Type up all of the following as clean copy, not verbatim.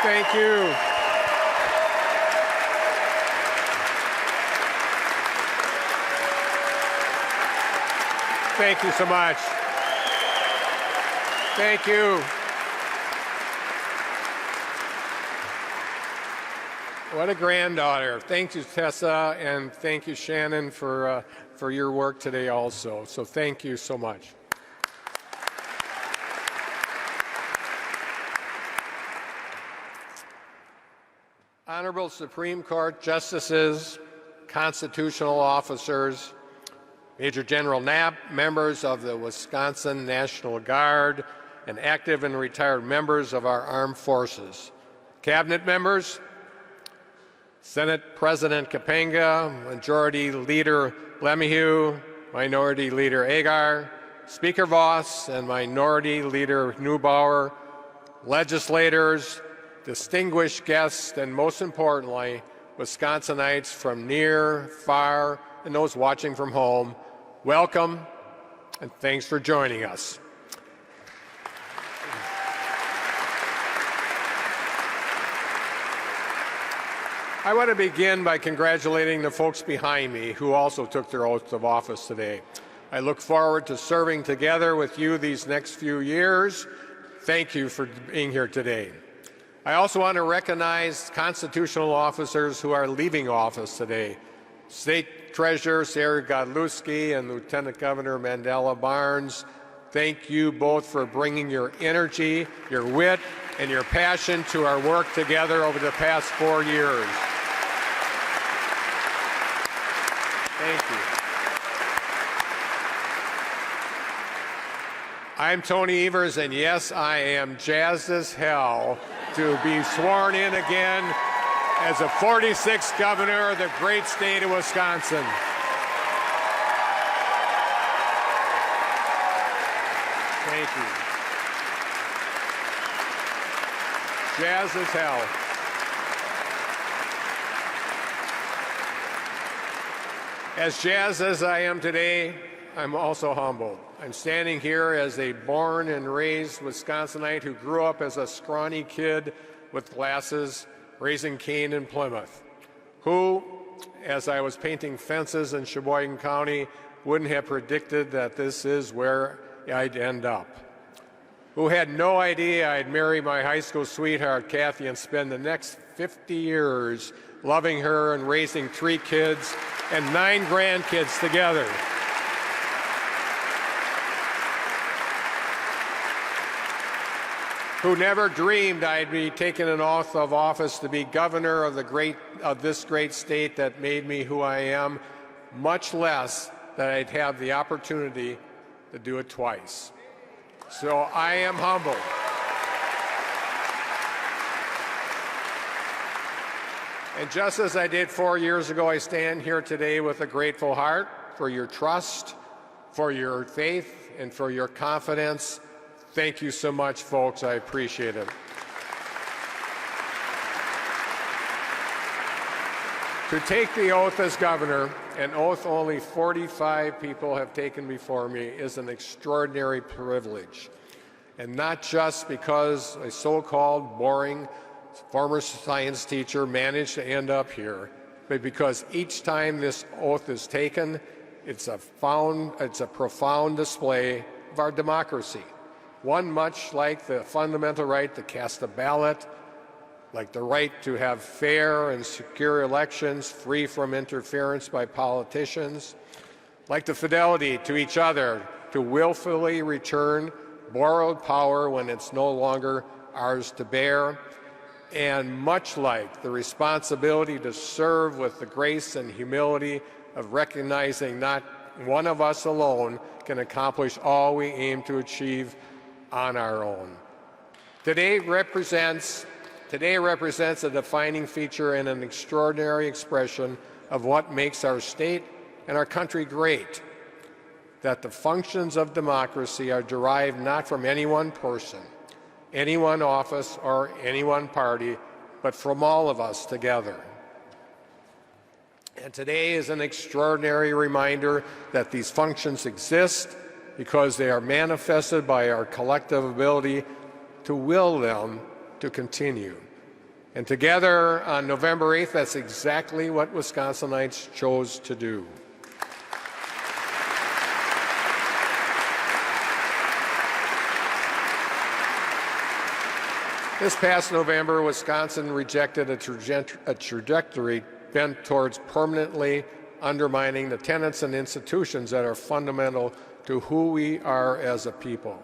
Thank you. Thank you so much. Thank you. What a granddaughter. Thank you, Tessa, and thank you, Shannon, for your work today also. So thank you so much. Honorable Supreme Court Justices, constitutional officers, Major General Knapp, members of the Wisconsin National Guard, and active and retired members of our armed forces, cabinet members, Senate President Kapanga, Majority Leader Lemieux, Minority Leader Agar, Speaker Voss, and Minority Leader Neubauer, legislators, distinguished guests, and most importantly, Wisconsinites from near, far, and those watching from home, welcome and thanks for joining us. I want to begin by congratulating the folks behind me who also took their oath of office today. I look forward to serving together with you these next few years. Thank you for being here today. I also want to recognize constitutional officers who are leaving office today. State Treasurer Sarah Godlewski and Lieutenant Governor Mandela Barnes, thank you both for bringing your energy, your wit, and your passion to our work together over the past 4 years. Thank you. I'm Tony Evers, and yes, I am jazzed as hell to be sworn in again as a 46th governor of the great state of Wisconsin. Thank you. Jazz as hell. As jazzed as I am today, I'm also humbled. I'm standing here as a born and raised Wisconsinite who grew up as a scrawny kid with glasses, raising Cane in Plymouth, who, as I was painting fences in Sheboygan County, wouldn't have predicted that this is where I'd end up, who had no idea I'd marry my high school sweetheart, Kathy, and spend the next 50 years loving her and raising 3 kids and 9 grandkids together. Who never dreamed I'd be taking an oath of office to be governor of this great state that made me who I am, much less that I'd have the opportunity to do it twice. So I am humbled. And just as I did 4 years ago, I stand here today with a grateful heart for your trust, for your faith, and for your confidence. Thank you so much, folks. I appreciate it. To take the oath as governor, an oath only 45 people have taken before me, is an extraordinary privilege. And not just because a so-called boring former science teacher managed to end up here, but because each time this oath is taken, it's a profound display of our democracy. One much like the fundamental right to cast a ballot, like the right to have fair and secure elections free from interference by politicians, like the fidelity to each other to willfully return borrowed power when it's no longer ours to bear, and much like the responsibility to serve with the grace and humility of recognizing not one of us alone can accomplish all we aim to achieve on our own. Today represents a defining feature and an extraordinary expression of what makes our state and our country great, that the functions of democracy are derived not from any one person, any one office, or any one party, but from all of us together. And today is an extraordinary reminder that these functions exist because they are manifested by our collective ability to will them to continue. And together on November 8th, that's exactly what Wisconsinites chose to do. This past November, Wisconsin rejected a trajectory bent towards permanently undermining the tenets and institutions that are fundamental to who we are as a people.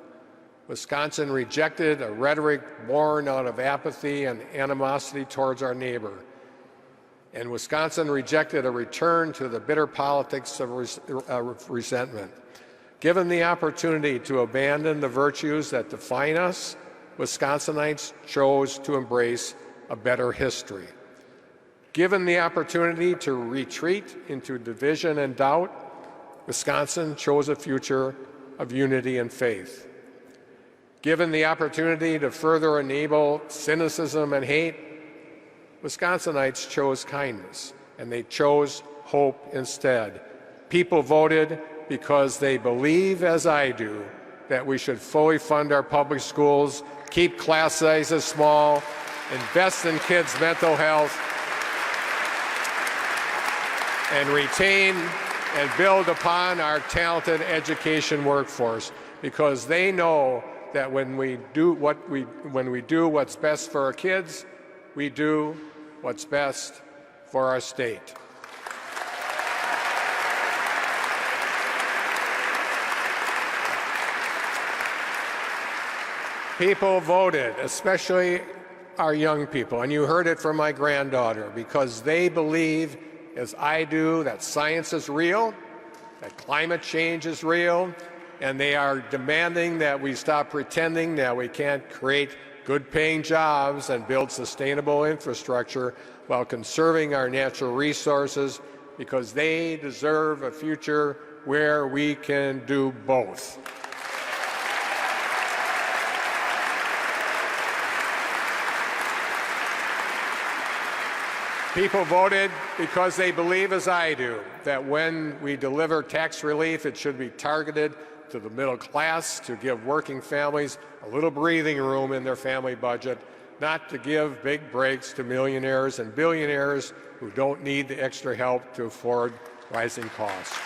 Wisconsin rejected a rhetoric born out of apathy and animosity towards our neighbor. And Wisconsin rejected a return to the bitter politics of resentment. Given the opportunity to abandon the virtues that define us, Wisconsinites chose to embrace a better history. Given the opportunity to retreat into division and doubt, Wisconsin chose a future of unity and faith. Given the opportunity to further enable cynicism and hate, Wisconsinites chose kindness, and they chose hope instead. People voted because they believe, as I do, that we should fully fund our public schools, keep class sizes small, invest in kids' mental health, and retain and build upon our talented education workforce, because they know that when we do what's best for our kids, we do what's best for our state. People voted, especially our young people, and you heard it from my granddaughter, because they believe, as I do, that science is real, that climate change is real, and they are demanding that we stop pretending that we can't create good-paying jobs and build sustainable infrastructure while conserving our natural resources, because they deserve a future where we can do both. People voted because they believe, as I do, that when we deliver tax relief, it should be targeted to the middle class to give working families a little breathing room in their family budget, not to give big breaks to millionaires and billionaires who don't need the extra help to afford rising costs.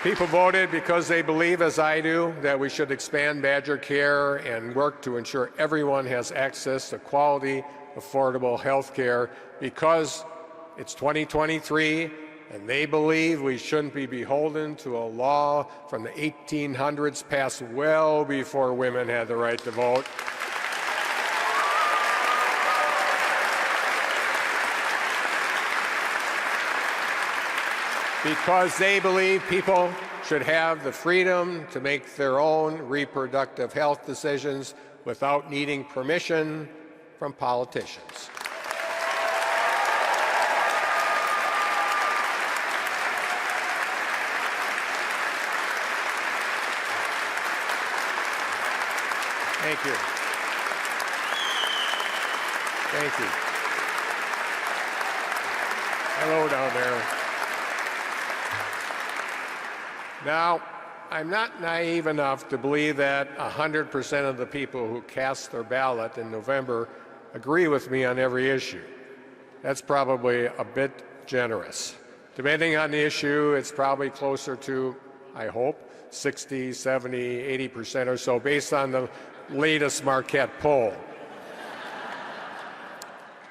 People voted because they believe, as I do, that we should expand Badger Care and work to ensure everyone has access to quality, affordable health care, because it's 2023 and they believe we shouldn't be beholden to a law from the 1800s passed well before women had the right to vote. Because they believe people should have the freedom to make their own reproductive health decisions without needing permission from politicians. Thank you. Thank you. Hello down there. Now, I'm not naive enough to believe that 100% of the people who cast their ballot in November agree with me on every issue. That's probably a bit generous. Depending on the issue, it's probably closer to, I hope, 60, 70, 80% or so, based on the latest Marquette poll.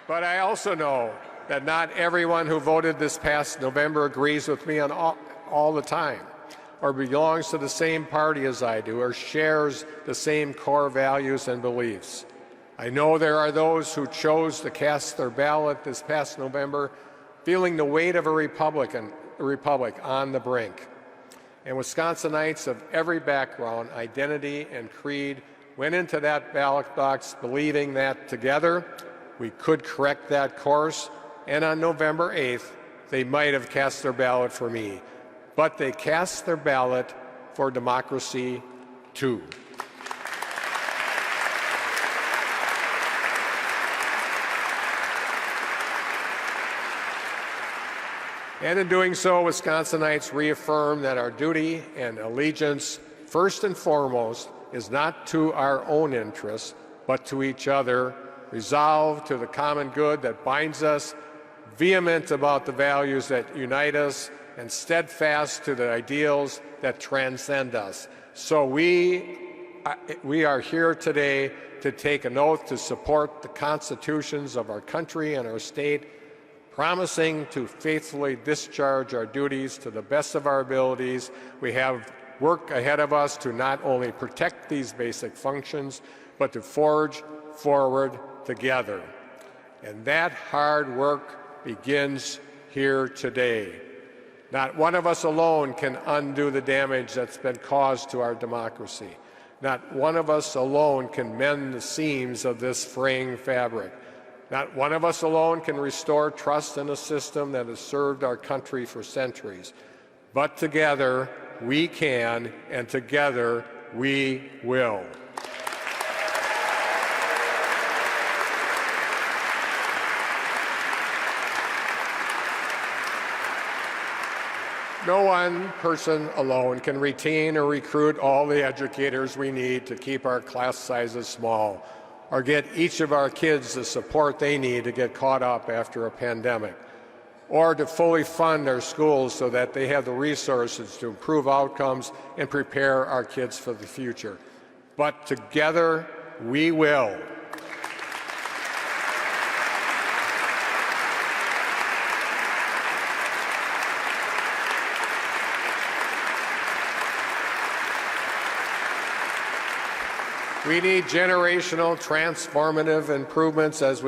But I also know that not everyone who voted this past November agrees with me on all the time, or belongs to the same party as I do, or shares the same core values and beliefs. I know there are those who chose to cast their ballot this past November feeling the weight of a republic on the brink. And Wisconsinites of every background, identity, and creed went into that ballot box believing that together we could correct that course, and on November 8th, they might have cast their ballot for me. But they cast their ballot for democracy, too. And in doing so, Wisconsinites reaffirm that our duty and allegiance first and foremost, is not to our own interests, but to each other, resolved to the common good that binds us, vehement about the values that unite us, and steadfast to the ideals that transcend us. So we are here today to take an oath to support the constitutions of our country and our state, promising to faithfully discharge our duties to the best of our abilities. We have work ahead of us to not only protect these basic functions, but to forge forward together. And that hard work begins here today. Not one of us alone can undo the damage that's been caused to our democracy. Not one of us alone can mend the seams of this fraying fabric. Not one of us alone can restore trust in a system that has served our country for centuries. But together we can, and together we will. No one person alone can retain or recruit all the educators we need to keep our class sizes small, or get each of our kids the support they need to get caught up after a pandemic, or to fully fund our schools so that they have the resources to improve outcomes and prepare our kids for the future. But together, we will. We need generational, transformative improvements as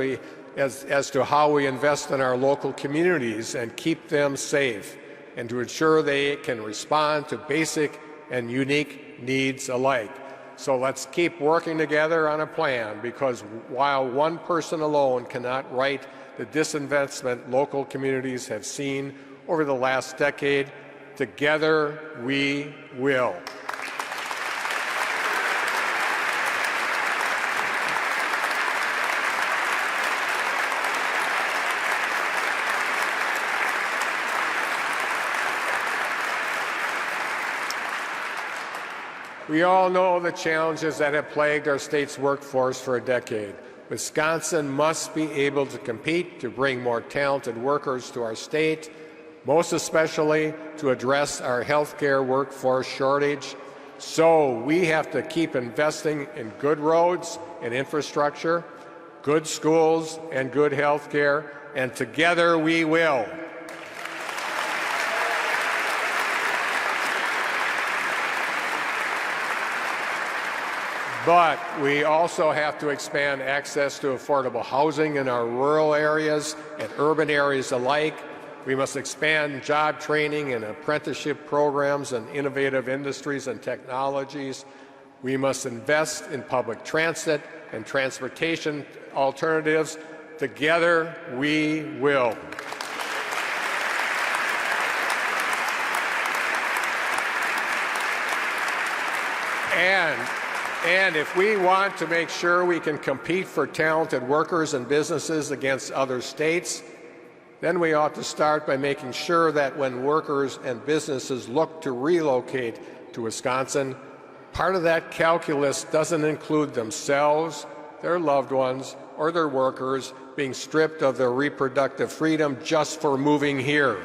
to how we invest in our local communities and keep them safe, and to ensure they can respond to basic and unique needs alike. So let's keep working together on a plan, because while one person alone cannot right the disinvestment local communities have seen over the last decade, together we will. We all know the challenges that have plagued our state's workforce for a decade. Wisconsin must be able to compete to bring more talented workers to our state, most especially to address our healthcare workforce shortage. So we have to keep investing in good roads and infrastructure, good schools and good healthcare, and together we will. But we also have to expand access to affordable housing in our rural areas and urban areas alike. We must expand job training and apprenticeship programs in innovative industries and technologies. We must invest in public transit and transportation alternatives. Together, we will. And if we want to make sure we can compete for talented workers and businesses against other states, then we ought to start by making sure that when workers and businesses look to relocate to Wisconsin, part of that calculus doesn't include themselves, their loved ones, or their workers being stripped of their reproductive freedom just for moving here.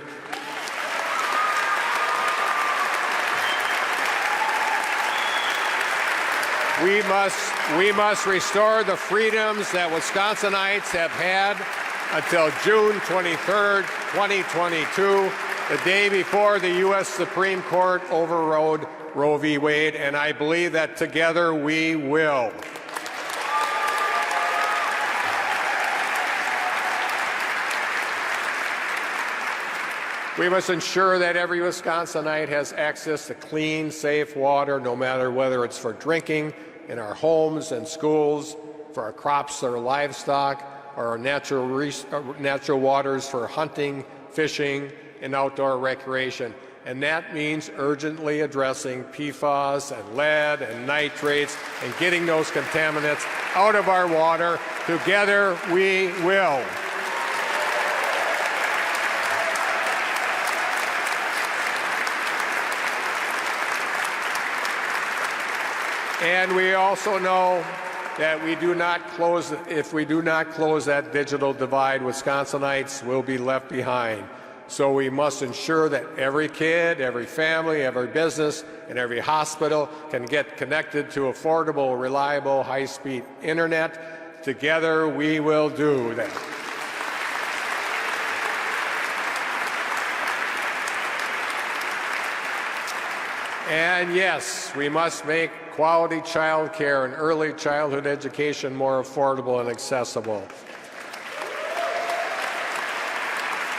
We must restore the freedoms that Wisconsinites have had until June 23rd, 2022, the day before the U.S. Supreme Court overrode Roe v. Wade, and I believe that together we will. We must ensure that every Wisconsinite has access to clean, safe water, no matter whether it's for drinking, in our homes and schools, for our crops or livestock, or our natural waters for hunting, fishing, and outdoor recreation. And that means urgently addressing PFAS and lead and nitrates and getting those contaminants out of our water. Together we will. And we also know that if we do not close that digital divide, Wisconsinites will be left behind. So we must ensure that every kid, every family, every business, and every hospital can get connected to affordable, reliable, high-speed internet. Together, we will do that. And yes, we must make quality child care and early childhood education more affordable and accessible.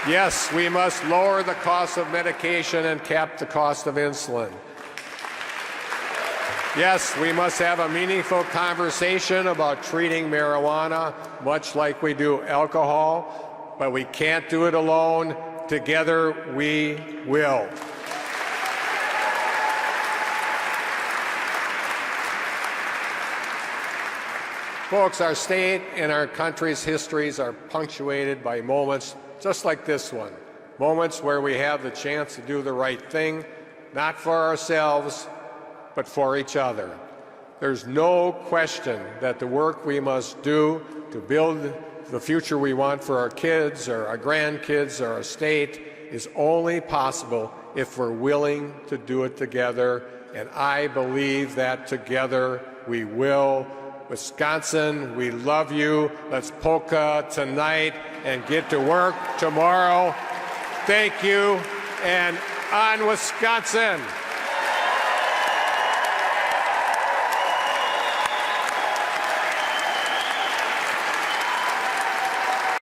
Yes, we must lower the cost of medication and cap the cost of insulin. Yes, we must have a meaningful conversation about treating marijuana, much like we do alcohol, but we can't do it alone. Together, we will. Folks, our state and our country's histories are punctuated by moments just like this one, moments where we have the chance to do the right thing, not for ourselves, but for each other. There's no question that the work we must do to build the future we want for our kids or our grandkids or our state is only possible if we're willing to do it together, and I believe that together we will. Wisconsin, we love you. Let's polka tonight and get to work tomorrow. Thank you, and on Wisconsin.